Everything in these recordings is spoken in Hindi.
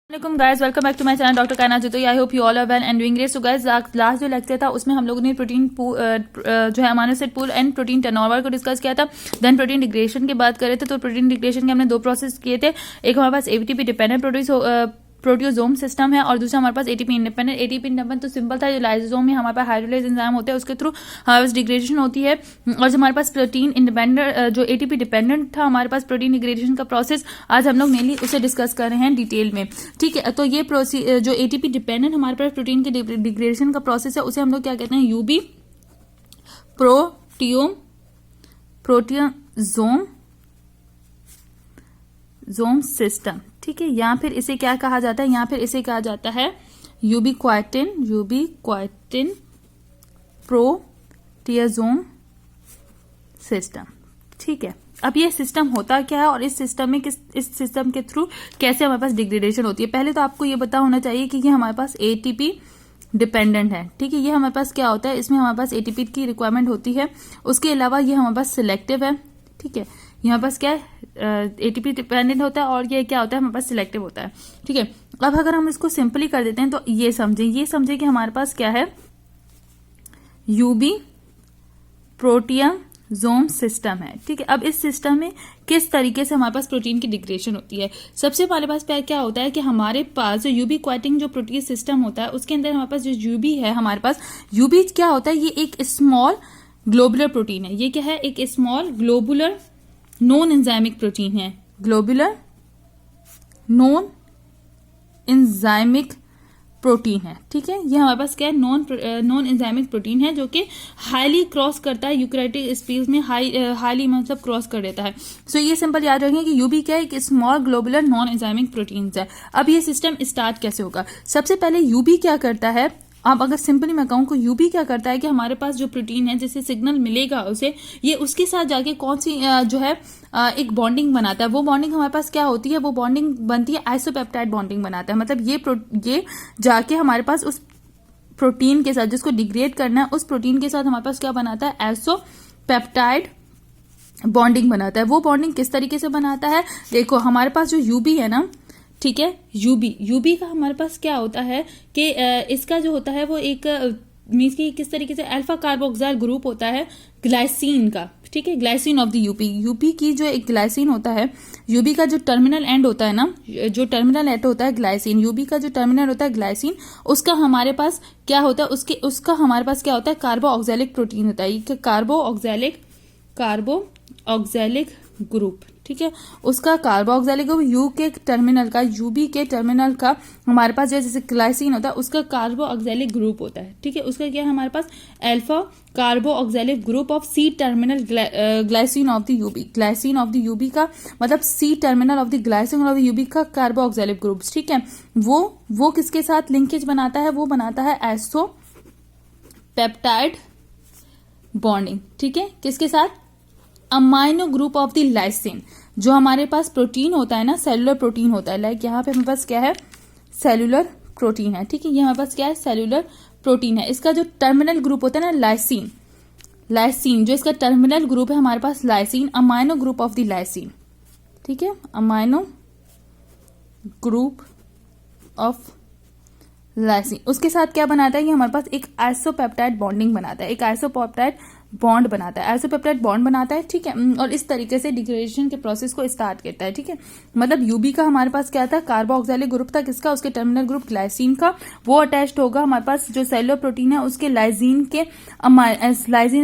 Guys, welcome back to my channel doctor Kainat Jatoi. I hope you all are well and doing great. So guys, last जो लेक्चर था उसमें हम लोगों ने प्रोटीन जो है amino acid pool and protein turnover को डिस्कस किया था। देन प्रोटीन डिग्रेडेशन की बात करे थे, तो प्रोटीन डिग्रेडेशन के हमने दो प्रोसेस किए थे। एक हमारे पास एटीपी डिपेंडेंट प्रोटियोजोम सिस्टम है और दूसरा हमारे पास एटीपी इंडिपेंडेंट। एटीपी इंडिपेंडेंट तो सिंपल था, जो लाइसोसोम में हमारे पास हाइड्रोलाइज एंजाइम होते हैं उसके थ्रू हमारे पास डिग्रेडेशन होती है। और जो हमारे पास प्रोटीन इंडिपेंडेंट जो एटीपी डिपेंडेंट था हमारे पास प्रोटीन डिग्रेडेशन का प्रोसेस, आज हम लोग मेनली उसे डिस्कस कर रहे हैं डिटेल में। ठीक है, तो ये जो एटीपी डिपेंडेंट हमारे पास प्रोटीन के डिग्रेडेशन का प्रोसेस है उसे हम लोग क्या कहते हैं, यूबी प्रोटियोजोम सिस्टम। ठीक है, या फिर इसे क्या कहा जाता है, या फिर इसे कहा जाता है यूबीक्वाटिन प्रोटियोजोम सिस्टम। ठीक है, अब ये सिस्टम होता क्या है और इस सिस्टम में इस सिस्टम के थ्रू कैसे हमारे पास डिग्रेडेशन होती है। पहले तो आपको ये पता होना चाहिए कि ये हमारे पास एटीपी डिपेंडेंट है। ठीक है, ये हमारे पास क्या होता है, इसमें हमारे पास एटीपी की रिक्वायरमेंट होती है। उसके अलावा ये हमारे पास सिलेक्टिव है। ठीक है, यहाँ पास क्या है, एटीपी डिपेंडेंट होता है और ये क्या होता है, हमारे पास सिलेक्टिव होता है। ठीक है, अब अगर हम इसको सिंपली कर देते हैं तो ये समझे कि हमारे पास क्या है, यूबी प्रोटियोजोम सिस्टम है। ठीक है, अब इस सिस्टम में किस तरीके से हमारे पास प्रोटीन की डिग्रेडेशन होती है। सबसे पहले पास क्या होता है कि हमारे पास जो यूबीक्वाटिन जो प्रोटीन सिस्टम होता है उसके अंदर हमारे पास जो यूबी है, हमारे पास यूबी क्या होता है, ये एक स्मॉल ग्लोबुलर प्रोटीन है। ये क्या है, एक small globular non enzymic protein है। ग्लोबुलर नॉन एंजाइमिक प्रोटीन है। ठीक है, ये हमारे पास क्या है, नॉन एंजाइमिक प्रोटीन है जो कि हाईली क्रॉस करता है यूकैरियोटिक स्पीशीज में, हाईली मतलब क्रॉस कर देता है। सो ये सिंपल याद रखेंगे कि यूबी क्या है, एक small globular non enzymic protein है। अब ये सिस्टम स्टार्ट कैसे होगा, सबसे पहले यूबी क्या करता है, अब अगर सिंपली मैं कहूं को यूबी क्या करता है कि हमारे पास जो प्रोटीन है जिससे सिग्नल मिलेगा उसे, ये उसके साथ जाके कौन सी जो है एक बॉन्डिंग बनाता है। वो बॉन्डिंग हमारे पास क्या होती है, वो बॉन्डिंग बनती है आइसोपेप्टाइड बॉन्डिंग बनाता है। मतलब ये जाके हमारे पास उस प्रोटीन के साथ जिसको डिग्रेड करना है उस प्रोटीन के साथ हमारे पास क्या बनाता है, आइसोपेप्टाइड बॉन्डिंग बनाता है। वो बॉन्डिंग किस तरीके से बनाता है, देखो हमारे पास जो यूबी है ना, ठीक है, यूबी का हमारे पास क्या होता है कि इसका जो होता है वो एक मीन्स की किस तरीके से अल्फा कार्बोक्सिल ग्रुप होता है ग्लाइसिन का। ठीक है, ग्लाइसिन ऑफ द यूबी की जो एक ग्लाइसिन होता है, यूबी का जो टर्मिनल एंड होता है ना, जो टर्मिनल एंड होता है ग्लाइसिन, यूबी का जो टर्मिनल होता है ग्लाइसिन, उसका हमारे पास क्या होता है, उसका हमारे पास क्या होता है, कार्बोऑक्सैलिक प्रोटीन होता है। ये कार्बोऑक्सैलिक ग्रुप। ठीक है, उसका कार्बोऑक्सैलिक ग्रुप यूबी के टर्मिनल का हमारे पास जैसे ग्लाइसिन होता है उसका कार्बोऑक्सैलिक ग्रुप होता है। ठीक है, उसका क्या है हमारे पास, alpha carboxylic group of C terminal glycine of the UB. Glycine of the UB का मतलब C terminal of the glycine of the UB का कार्बोऑक्सैलिक ग्रुप। ठीक है, वो किसके साथ लिंकेज बनाता है, वो बनाता है आइसोपेप्टाइड बॉन्डिंग। ठीक है, किसके साथ, amino group of the lysine. जो हमारे पास प्रोटीन होता है ना, सेलुलर प्रोटीन होता है, लाइक यहाँ पे हमारे पास क्या है, सेलुलर प्रोटीन है। ठीक है, ये हमारे पास क्या है, सेलुलर प्रोटीन है। इसका जो टर्मिनल ग्रुप होता है ना, लाइसिन जो इसका टर्मिनल ग्रुप है हमारे पास lysine, amino group of the lysine. ठीक है, अमाइनो ग्रुप ऑफ लाइसिन उसके साथ क्या बनाता है, ये हमारे पास एक आइसोपेप्टाइड बॉन्डिंग बनाता है, एक आइसोपेप्टाइड बॉन्ड बनाता है, आइसोपेप्टाइड बॉन्ड बनाता है। ठीक है, और इस तरीके से डिग्रेडेशन के प्रोसेस को स्टार्ट करता है। ठीक है, मतलब यूबी का हमारे पास क्या था, कार्बोऑक्सैलिक ग्रुप था, किसका, उसके टर्मिनल ग्रुप ग्लाइसिन का, वो अटैच्ड होगा हमारे पास जो सेलुलर प्रोटीन है उसके लाइसिन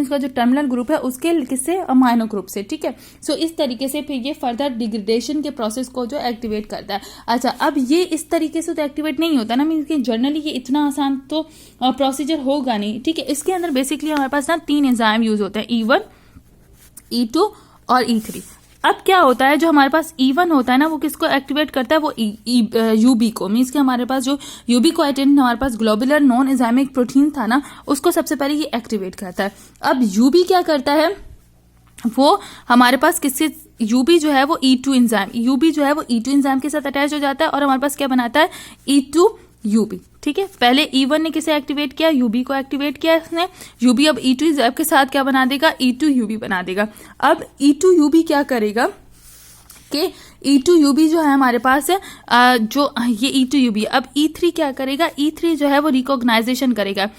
उसका जो टर्मिनल ग्रुप है उसके किससे, अमाइनो ग्रुप से। ठीक है, सो इस तरीके से फिर ये फर्दर डिग्रेडेशन के प्रोसेस को जो एक्टिवेट करता है। अच्छा, अब ये इस तरीके से तो एक्टिवेट नहीं होता ना, मीन जनरली ये इतना आसान तो प्रोसीजर होगा नहीं। ठीक है, इसके अंदर बेसिकली हमारे पास ना 3 एंजाइम यूज होते हैं, E1, E2 और E3। अब क्या होता है, जो हमारे पास E1 होता है ना, वो किसको एक्टिवेट करता है, वो यूबी को, मीन्स कि हमारे पास जो यूबीक्वाटिन हमारे पास ग्लोबुलर नॉन एंजाइमिक प्रोटीन था ना, उसको सबसे पहले ये एक्टिवेट करता है। अब यूबी क्या करता है, वो हमारे पास किससे, यूबी जो है वो E2 एंजाइम के साथ अटैच हो जाता है और हमारे पास क्या बनाता है, E2 यूबी। ठीक है, पहले E1 ने किसे एक्टिवेट किया, यूबी को एक्टिवेट किया इसने, यूबी अब E2 के साथ क्या बना देगा, E2 यूबी बना देगा। अब E2 यूबी क्या करेगा, कि E2UB जो है हमारे पास है, जो ये E2UB, अब E3 क्या करेगा, E3 जो है वो रिकॉग्नाइजेशन करेगा,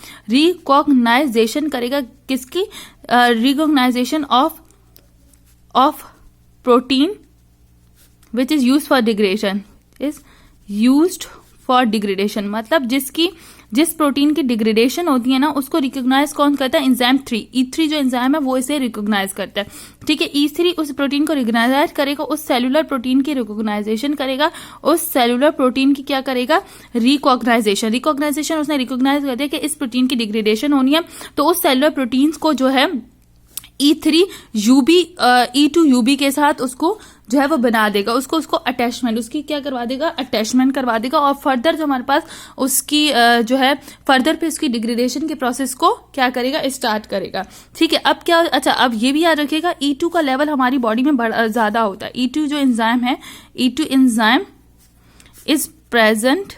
किसकी, recognisation of protein which is used for degradation, मतलब जिस प्रोटीन की डिग्रेडेशन होती है ना उसको रिकॉग्नाइज कौन करता है, एंजाइम 3, E3 जो एंजाइम है वो इसे रिकॉग्नाइज करता है, ठीक है। E3 उस प्रोटीन को रिकॉग्नाइज करेगा, उस सेलुलर प्रोटीन की रिकॉग्नाइजेशन करेगा, उस सेलुलर प्रोटीन की क्या करेगा, रिकॉग्नाइजेशन उसने रिकॉग्नाइज कर दिया कि इस प्रोटीन की डिग्रेडेशन होनी है, तो उस सेलुलर प्रोटीन्स को जो है E2UB के साथ उसको जो है वो बना देगा, उसको अटैचमेंट, उसकी क्या करवा देगा, अटैचमेंट करवा देगा, और फर्दर जो हमारे पास उसकी जो है फर्दर पे उसकी डिग्रेडेशन के प्रोसेस को क्या करेगा, स्टार्ट करेगा, ठीक है। अब क्या, अच्छा अब ये भी याद रखिएगा E2 का लेवल हमारी बॉडी में ज्यादा होता है। E2 जो एंजाइम है, E2 enzyme is present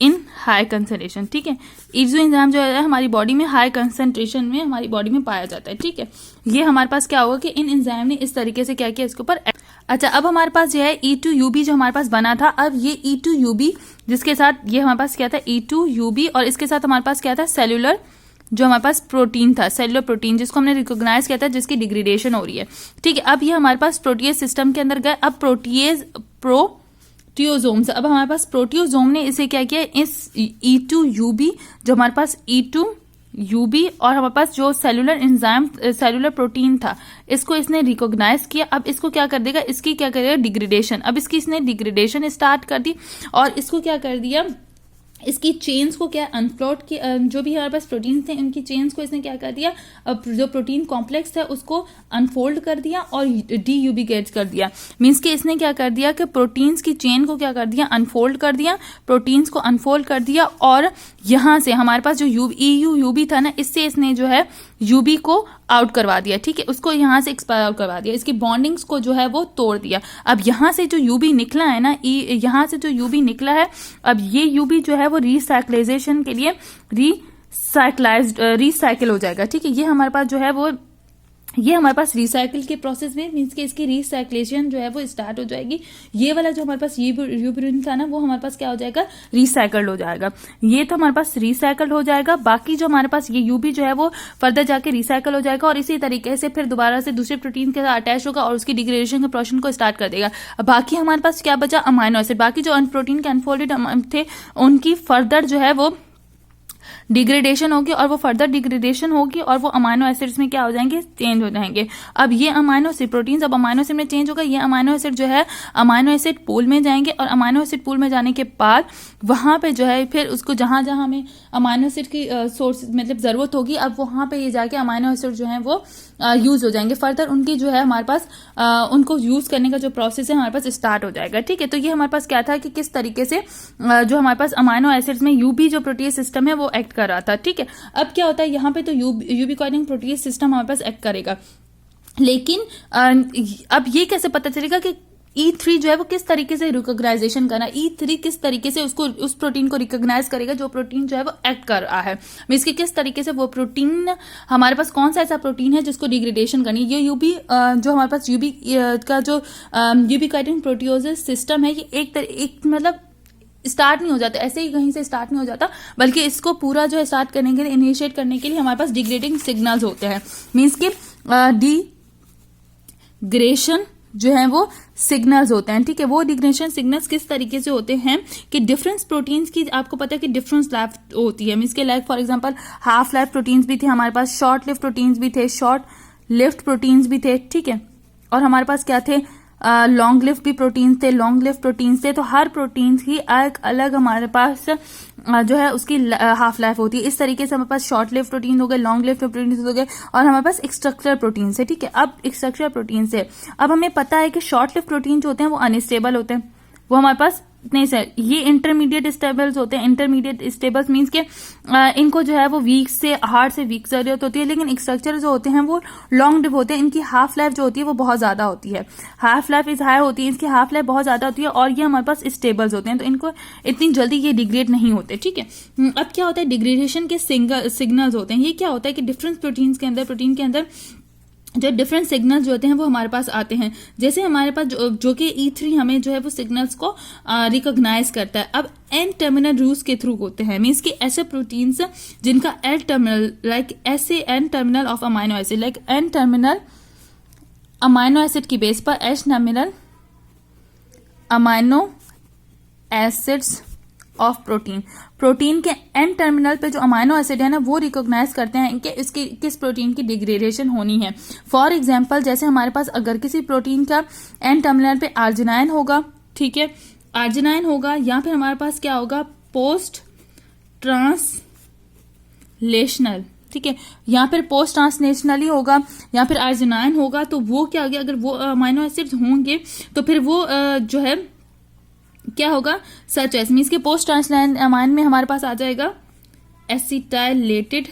in high concentration, ठीक है। E2 एंजाइम जो है हमारी बॉडी में हाई कंसेंट्रेशन में हमारी बॉडी में पाया जाता है, ठीक है। ये हमारे पास क्या होगा कि इन एंजाइम ने इस तरीके से क्या किया, इसके ऊपर। अच्छा, अब हमारे पास जो है E2UB जो हमारे पास बना था, अब ये E2UB जिसके साथ ये हमारे पास क्या था, E2UB, और इसके साथ हमारे पास क्या था, सेलुलर जो हमारे पास प्रोटीन था, सेलुलर प्रोटीन जिसको हमने रिकॉग्नाइज किया था, जिसकी डिग्रेडेशन हो रही है, ठीक है। अब ये हमारे पास प्रोटीएज सिस्टम के अंदर गए, अब प्रोटियोजोम्स, अब हमारे पास प्रोटियोजोम ने इसे क्या किया, इस E2UB जो हमारे पास E2UB और हमारे पास जो सेलुलर एंजाइम सेलुलर प्रोटीन था, इसको इसने रिकॉग्नाइज किया। अब इसको क्या कर देगा, इसकी क्या करेगा, डिग्रेडेशन, अब इसकी इसने डिग्रेडेशन स्टार्ट कर दी, और इसको क्या कर दिया, इसकी चेन्स को क्या अनफ्लोट की, जो भी हमारे पास प्रोटीन थे उनकी चेन्स को इसने क्या कर दिया, अब जो प्रोटीन कॉम्प्लेक्स है उसको अनफोल्ड कर दिया और डीयूबिकेट कर दिया। मीन्स कि इसने क्या कर दिया कि प्रोटीन्स की चेन को क्या कर दिया, अनफोल्ड कर दिया, प्रोटीन्स को अनफोल्ड कर दिया, और यहां से हमारे पास जो यूबी था ना, इससे इसने जो है यूबी को आउट करवा दिया, ठीक है, उसको यहां से एक्सपायर आउट करवा दिया, इसकी बॉन्डिंग्स को जो है वो तोड़ दिया। अब यहां से जो यूबी निकला है ना, यहां से जो यूबी निकला है, अब ये यूबी जो है वो रिसाइक्लाइजेशन के लिए रिसाइकिल हो जाएगा, ठीक है। ये हमारे पास जो है वो ये हमारे पास रिसाइकिल के प्रोसेस में मीन्स कि इसकी रिसाइक्लेशन जो है वो स्टार्ट हो जाएगी। ये वाला जो हमारे पास यूबिन था ना, वो हमारे पास क्या हो जाएगा, रिसाइकल्ड हो जाएगा। ये तो हमारे पास रिसाइकल्ड हो जाएगा, बाकी जो हमारे पास ये यूबी जो है वो फर्दर जाके रिसाइकल हो जाएगा, और इसी तरीके से फिर दोबारा से दूसरे प्रोटीन के साथ अटैच होगा और उसकी डिग्रेडेशन के प्रोसेस को स्टार्ट कर देगा। बाकी हमारे पास क्या बचा, अमाइनो एसिड, बाकी जो प्रोटीन के अनफोल्डेड थे उनकी फर्दर जो है वो डिग्रेडेशन होगी, और वो फर्दर डिग्रेडेशन होगी और वो अमाइनो एसिड्स में क्या हो जाएंगे, चेंज हो जाएंगे। अब ये अमाइनो एसिड प्रोटीन्स अब अमाइनो एसिड में चेंज होगा, ये अमाइनो एसिड जो है अमाइनो एसिड पूल में जाएंगे, और अमाइनो एसिड पूल में जाने के बाद वहां पे जो है फिर उसको जहां जहां हमें अमाइनो एसिड की सोर्स मतलब जरूरत होगी, अब वहां पे ये जाके अमाइनो एसिड जो है वो यूज हो जाएंगे। फर्दर उनकी जो है हमारे पास उनको यूज करने का जो प्रोसेस है हमारे पास स्टार्ट हो जाएगा, ठीक है। तो ये हमारे पास क्या था कि किस तरीके से जो हमारे पास अमाइनो एसिड्स में यूबी जो प्रोटीन सिस्टम है वो एक्ट कर रहा था, ठीक है। अब क्या होता है, यहाँ पे तो यूबिक्विटिन प्रोटीन सिस्टम हमारे पास एक्ट करेगा, लेकिन अब ये कैसे पता चलेगा कि E3 जो है वो किस तरीके से रिकॉग्नाइजेशन करना, E3 किस तरीके से उसको उस प्रोटीन को रिकॉग्नाइज करेगा जो प्रोटीन जो है वो एक्ट कर रहा है, मींस कि किस तरीके से वो प्रोटीन हमारे पास कौन सा ऐसा प्रोटीन है जिसको डिग्रेडेशन करनी है। ये यूबी जो हमारे पास यूबी का जो यूबिक्विटिन प्रोटियोसिस सिस्टम है, ये एक मतलब स्टार्ट नहीं हो जाता ऐसे ही कहीं से स्टार्ट नहीं हो जाता, बल्कि इसको पूरा जो है स्टार्ट करने के लिए, इनिशिएट करने के लिए हमारे पास डिग्रेडिंग सिग्नल्स होते हैं, मींस कि डिग्रेडेशन जो है वो सिग्नल्स होते हैं, ठीक है। वो डिग्रेडेशन सिग्नल्स किस तरीके से होते हैं कि डिफरेंस प्रोटीन्स की आपको पता है कि डिफरेंस लाइफ होती है, मींस के like for example half life proteins भी थे हमारे पास, शॉर्ट लिव्ड प्रोटीन्स भी थे, शॉर्ट लिव्ड प्रोटीन्स भी थे, ठीक है। और हमारे पास क्या थे, लॉन्ग लिव्ड भी प्रोटीन्स थे, लॉन्ग लिव्ड प्रोटीन्स थे। तो हर प्रोटीन की एक अलग हमारे पास जो है उसकी हाफ लाइफ होती है। इस तरीके से हमारे पास शॉर्ट लिव्ड प्रोटीन हो गए, लॉन्ग लिव्ड प्रोटीन हो गए, और हमारे पास स्ट्रक्चरल प्रोटीन है, ठीक है। अब स्ट्रक्चरल प्रोटीन से अब हमें पता है कि शॉर्ट लिव्ड प्रोटीन जो होते हैं वो अनस्टेबल होते हैं, वो हमारे पास नहीं सर, ये इंटरमीडिएट स्टेबल्स होते हैं। इंटरमीडिएट स्टेबल्स मींस के इनको जो है वो वीक से हार्ड से वीक जरूरत होती है, लेकिन स्ट्रक्चर जो होते हैं वो लॉन्ग लिव होते हैं, इनकी हाफ लाइफ जो होती है वो बहुत ज्यादा होती है, हाफ लाइफ इज हाई होती है, इसकी हाफ लाइफ बहुत ज्यादा होती है, और ये हमारे पास स्टेबल्स होते हैं, तो इनको इतनी जल्दी ये डिग्रेड नहीं होते, ठीक है। अब क्या होता है, डिग्रेडेशन के सिग्नल्स होते हैं। ये क्या होता है कि डिफरेंट प्रोटीन के अंदर जो डिफरेंट सिग्नल्स जो होते हैं वो हमारे पास आते हैं। जैसे हमारे पास जो कि E3 हमें जो है वो सिग्नल्स को रिकॉग्नाइज करता है। अब एन टर्मिनल रूट्स के थ्रू होते हैं, मीन्स कि ऐसे प्रोटीन्स जिनका एल टर्मिनल, लाइक ऐसे N terminal of amino acid, like N terminal amino acid की बेस पर H terminal amino acids of protein के एन टर्मिनल पे जो अमाइनो एसिड है ना वो रिकॉग्नाइज करते हैं कि इसकी किस प्रोटीन की डिग्रेडेशन होनी है। फॉर एग्जांपल जैसे हमारे पास अगर किसी प्रोटीन का एन टर्मिनल पे आर्जिनाइन होगा, ठीक है, आर्जिनाइन होगा, या फिर हमारे पास क्या होगा, पोस्ट ट्रांसलेशनल, ठीक है, या फिर पोस्ट ट्रांसलेशनली होगा, या फिर आर्जिनाइन होगा, तो वो क्या होगा, अगर वो अमाइनो एसिड होंगे तो फिर वो जो है क्या होगा, सच एस, मीन्स के पोस्ट ट्रांसलाइन अमाइन में हमारे पास आ जाएगा एसिटाइलेटेड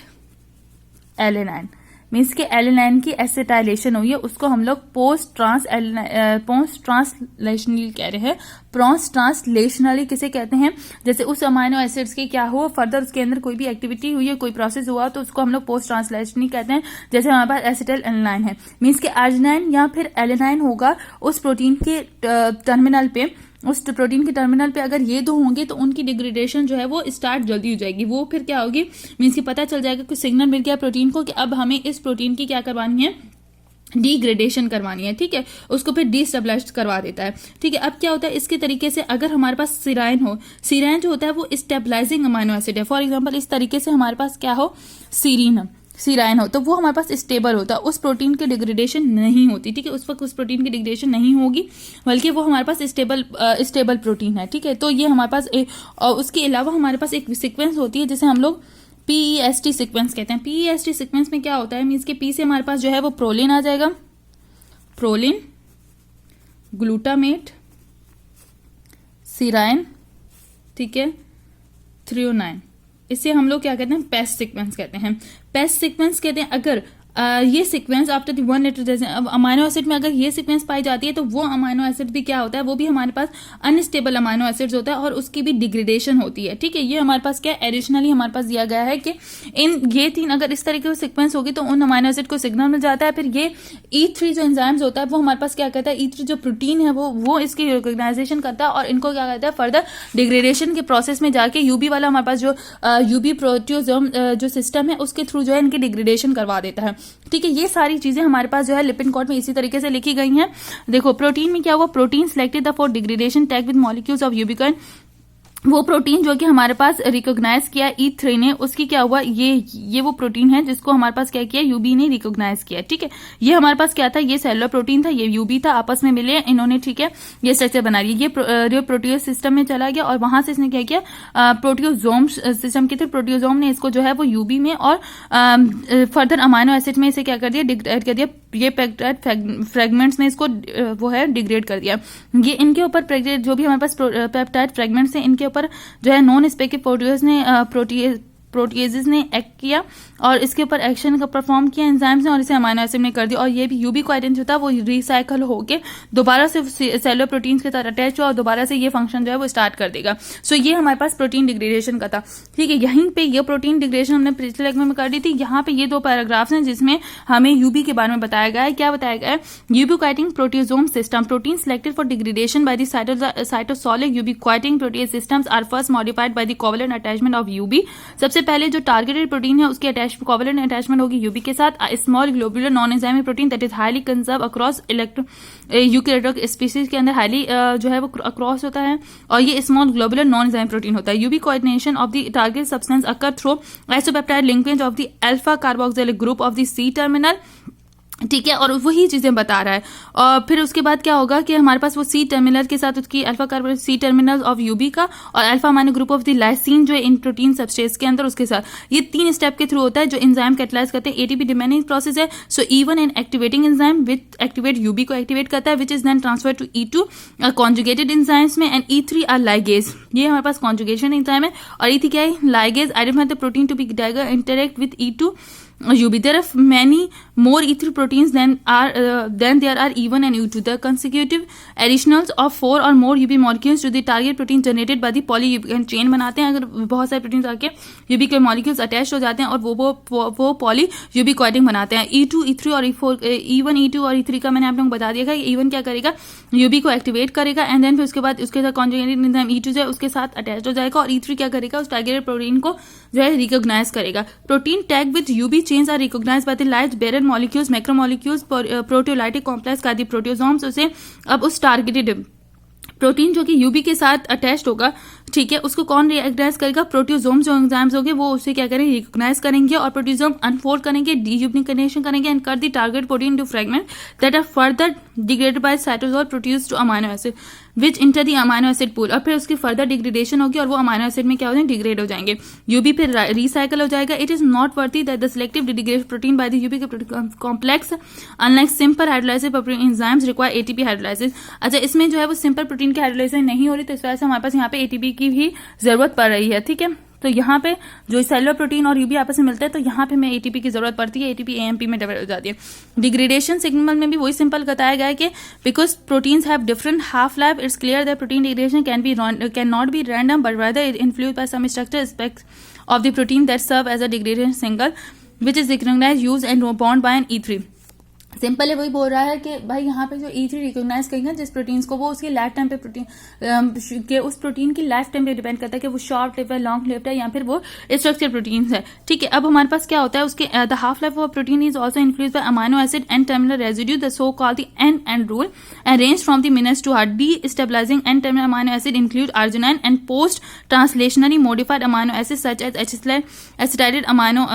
एलेनाइन, मीन्स के एलेनाइन की एसिटाइलेशन हुई है, उसको हम लोग पोस्ट ट्रांसलेशनली कह रहे हैं। पोस्ट ट्रांसलेशनली किसे कहते हैं, जैसे उस अमाइनो एसिड्स के क्या हुआ, फर्दर उसके अंदर कोई भी एक्टिविटी हुई है, कोई प्रोसेस हुआ, तो उसको हम लोग पोस्ट ट्रांसलेशनली कहते हैं। जैसे हमारे पास एसिटाइल एलेनाइन है, मीन्स के आर्जिनाइन या फिर एलेनाइन होगा उस प्रोटीन के टर्मिनल पे, उस प्रोटीन के टर्मिनल पे अगर ये दो होंगे तो उनकी डिग्रेडेशन जो है वो स्टार्ट जल्दी हो जाएगी। वो फिर क्या होगी, मीन्स कि पता चल जाएगा कि सिग्नल मिल गया प्रोटीन को कि अब हमें इस प्रोटीन की क्या करवानी है, डिग्रेडेशन करवानी है, ठीक है, उसको फिर डिस्टेबलाइज करवा देता है, ठीक है। अब क्या होता है इसके तरीके से, अगर हमारे पास सिराइन हो, सिराइन जो होता है वो स्टेबलाइजिंग अमाइनो एसिड है। फॉर एग्जांपल इस तरीके से हमारे पास क्या हो, सिराइन हो, तो वो हमारे पास स्टेबल होता है, उस प्रोटीन की डिग्रेडेशन नहीं होती, ठीक है, उस वक्त उस प्रोटीन की डिग्रेडेशन नहीं होगी, बल्कि वो हमारे पास स्टेबल प्रोटीन है, ठीक है। तो ये हमारे पास और उसके अलावा हमारे पास एक सीक्वेंस होती है जिसे हम लोग PEST सीक्वेंस कहते हैं। PEST सीक्वेंस में क्या होता है, मीन्स के पी से हमारे पास जो है वो प्रोलिन आ जाएगा, प्रोलिन, ग्लूटामेट, सिराइन, ठीक है, थ्रियोनाइन, इसे हम लोग क्या कहते हैं, पेस्ट सीक्वेंस कहते हैं। पेस्ट सीक्वेंस कहते हैं अगर ये सीक्वेंस आफ्टर द 1 लीटर, जैसे अब अमाइनो एसिड में अगर ये सीक्वेंस पाई जाती है तो वो अमाइनो एसिड भी क्या होता है, वो भी हमारे पास अनस्टेबल अमाइनो एसिड्स होता है और उसकी भी डिग्रेडेशन होती है, ठीक है। ये हमारे पास क्या एडिशनली हमारे पास दिया गया है कि इन ये 3 अगर इस तरीके से सीक्वेंस होगी तो उन अमाइनो एसिड को सिग्नल मिल जाता है। फिर ये E3 जो एंजाइम्स होता है वो हमारे पास क्या कहता है, E3 जो प्रोटीन है वो इसकी रिकॉग्नाइजेशन करता है और इनको क्या कहता है, फर्दर डिग्रेडेशन के प्रोसेस में जाके यूबी वाला हमारे पास जो यूबी प्रोटियोसोम जो सिस्टम है उसके थ्रू जो है इनकी डिग्रेडेशन करवा देता है, ठीक है। ये सारी चीजें हमारे पास जो है लिपिड कोड में इसी तरीके से लिखी गई हैं। देखो प्रोटीन में क्या हुआ, protein selected for degradation tag with molecules of ubiquitin, वो प्रोटीन जो कि हमारे पास रिकॉग्नाइज किया E3 ने, उसकी क्या हुआ, ये वो प्रोटीन है जिसको हमारे पास क्या किया, यूबी ने रिकॉग्नाइज किया, ठीक है। ये हमारे पास क्या था, ये सेलुलर प्रोटीन था, ये यूबी था, आपस में मिले इन्होंने, ठीक है, ये स्ट्रक्चर बना लिया। ये प्रोटियोज सिस्टम में चला गया और वहां से इसने क्या किया, प्रोटियोजोम सिस्टम के थे, प्रोटियोजोम ने इसको जो है वो यूबी में और फर्दर अमाइनो एसिड में इसे क्या कर दिया, डिग्रेड कर दिया, ये पेप्टाइड फ्रेगमेंट्स में इसको वो है डिग्रेड कर दिया। ये इनके ऊपर जो भी हमारे पास पेप्टाइड फ्रेगमेंट्स हैं इनके ऊपर जो है नॉन स्पेसिफिक प्रोटीएजेस ने एक्ट किया और इसके ऊपर एक्शन का परफॉर्म किया एंजाइम्स ने और इसे अमाइनो एसिड में कर दिया और ये भी यूबी कोएटिन जो था वो रिसाइकल होके दोबारा से सेलुलर प्रोटीन्स के साथ अटैच हुआ और दोबारा से ये फंक्शन जो है वो स्टार्ट कर देगा। सो ये हमारे पास प्रोटीन डिग्रेडेशन का था, ठीक है। यहीं पे ये प्रोटीन डिग्रेडेशन हमने पिछले लेक्चर में कर दी थी। यहाँ पे ये 2 पैराग्राफ्स हैं जिसमें हमें यूबी के बारे में बताया गया है। क्या बताया गया है, ubiquitin proteasome system, protein selected for degradation by the cytosolic ubiquitin protease systems are first modified by the covalent attachment of UB. सबसे पहले जो टारगेटेड प्रोटीन है उसकी कोवलेंट अटैचमेंट होगी यूबी के साथ। Small globular non enzymic protein that is highly conserve across eukaryotic species के अंदर हाईली जो है वो अक्रॉस होता है और ये small globular non enzymic protein होता है। UB coordination of the target substance occur through isopeptide linkage of the alpha carboxylic group of the C terminal, ठीक है, और वही चीजें बता रहा है। और फिर उसके बाद क्या होगा कि हमारे पास वो सी टर्मिनल के साथ उसकी alpha carbon C terminal of UB का और alpha amino group of the lysine जो इन प्रोटीन सबस्ट्रेट्स के अंदर उसके साथ ये 3 स्टेप के थ्रू होता है जो एंजाइम कैटलाइज करते हैं। एटीपी डिमांडिंग प्रोसेस है। So even N activating enzyme with activate UB को एक्टिवेट करता है which is then transfer to E2 conjugated enzymes में एंड E3 आर लाइगेज। ये हमारे पास कॉन्जुगेशन एंजाइम है और E3 क्या है, ligase identify the protein to be interact with E2 UB. There are many more E3 proteins than there are E1 and E2. The consecutive additionals of 4 or more UB molecules to the target protein generated by the poly-UB chain बनाते हैं. अगर बहुत सारे प्रोटीन्स आके UB के मॉलिक्यूल्स अटैच हो जाते हैं और वो पॉली UB कोएटिंग बनाते हैं. E2, E3 और E4, E1, E2 और E3 का मैंने आप लोगों को बता दिया है. E1 क्या करेगा, UB को एक्टिवेट करेगा एंड देन फिर उसके बाद उसके साथ कॉन्जुगेटेड एंजाइम E2 जो है उसके साथ अटैच हो जाएगा और E3 क्या करेगा, उस टारगेटेड प्रोटीन को जो है रिकॉग्नाइज करेगा. Protein tag with UB chains are recognised by the large barrel molecules, macromolecules, proteolytic complex का दी प्रोटियोसोम्स. उसे अब उस टारगेटेड प्रोटीन जो कि UB के साथ अटैच्ड होगा, ठीक है, उसको कौन रिकॉग्नाइज करेगा, प्रोटियोसोम जो एंजाइम्स होंगे वो उसे क्या करेंगे, रिकॉग्नाइज करेंगे और प्रोटियोसोम अनफोल्ड करेंगे, डीयूबिनिकेशन करेंगे and cut the target protein to fragment that are further degraded by cytosol produce to amino acid which enter the amino acid pool. और फिर उसकी फर्दर डिग्रेडेशन होगी और वो अमाइनो एसिड में क्या हो जाएंगे, डिग्रेड हो जाएंगे. UB फिर रिसाइकल हो जाएगा. It is not worthy that the selective degraded protein by the UB complex unlike simple hydrolysis enzymes require ATP hydrolysis. अच्छा, इसमें जो है वो सिंपल प्रोटीन की हाइड्रोलाइसिस नहीं हो रही, तो इस वजह से हमारे पास यहाँ पे ATP की भी जरूरत पड़ रही है. ठीक है, तो यहाँ पे जो सेलुलर प्रोटीन और UB आपस में मिलता है तो यहाँ पे हमें ATP की जरूरत पड़ती है. ATP AMP में डेवलप हो जाती है. डिग्रेडेशन सिग्नल में भी वही सिंपल बताया गया है कि because proteins have different half life, it's clear that protein degradation can not be random but rather influenced by some structure aspects of the protein that serve as a degradation signal which is recognised use and bond by an E3. Simple है, वही बोल रहा है कि भाई यहाँ पे जो E3 रिकॉग्नाइज करेंगे जिस प्रोटीन्स को, वो उसकी लाइफ टाइम पे प्रोटीन के उस प्रोटीन की लाइफ टाइम पे डिपेंड करता है कि वो शॉर्ट लिव्ड है, लॉन्ग लिव्ड है या फिर वो स्ट्रक्चर प्रोटीन्स है. ठीक है, अब हमारे पास क्या होता है, उसके the half life of protein is also influenced by amino acid end terminal residue, the so called the end rule and range from the minutes to heart. Destabilizing end terminal amino acid include arginine and post translationary modified amino acid such as acetylated amino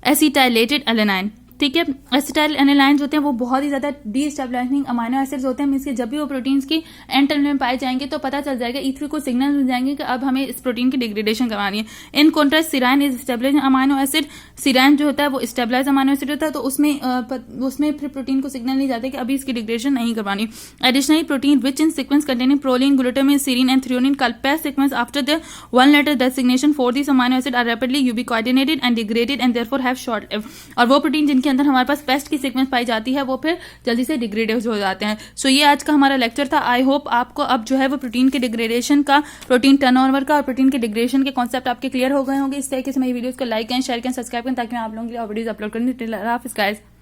acetylated alanine. ठीक है, एसिटाइल एनालाइन्स होते हैं वो बहुत ही ज्यादा डीस्टेबलाइजिंग अमाइनो एसिड्स होते हैं. मींस कि जब भी वो प्रोटीन्स की एंड टर्मिनल में पाए जाएंगे तो पता चल जाएगा, E3 को सिग्नल मिल जाएंगे कि अब हमें इस प्रोटीन की डिग्रेडेशन करवानी है. In contrast serine is stabilising amino acid. Serine जो होता है वो स्टेबलाइज अमाइनो एसिड होता है, तो उसमें फिर प्रोटीन को सिग्नल नहीं जाता कि अभी इसकी डिग्रेडेशन नहीं करवानी. Additionally protein which in sequence containing proline, glutamine, serine and threonine called PEST sequence after the one letter designation for this amino acid are rapidly UB coordinated and degraded and therefore have short live. और वो प्रोटीन जिनके अंदर हमारे पास बेस्ट की सीक्वेंस पाई जाती है वो फिर जल्दी से डिग्रेडेड हो जाते हैं. सो ये आज का हमारा लेक्चर था. आई होप आपको अब जो है वो प्रोटीन के डिग्रेडेशन का, प्रोटीन टर्नओवर का और प्रोटीन के डिग्रेडेशन के कॉन्सेप्ट आपके क्लियर हो गए होंगे. इस तरीके से मेरी वीडियोस को लाइक करें, शेयर करें, सब्सक्राइब करें ताकि मैं आप लोगों के लिए वीडियोस अपलोड करूं.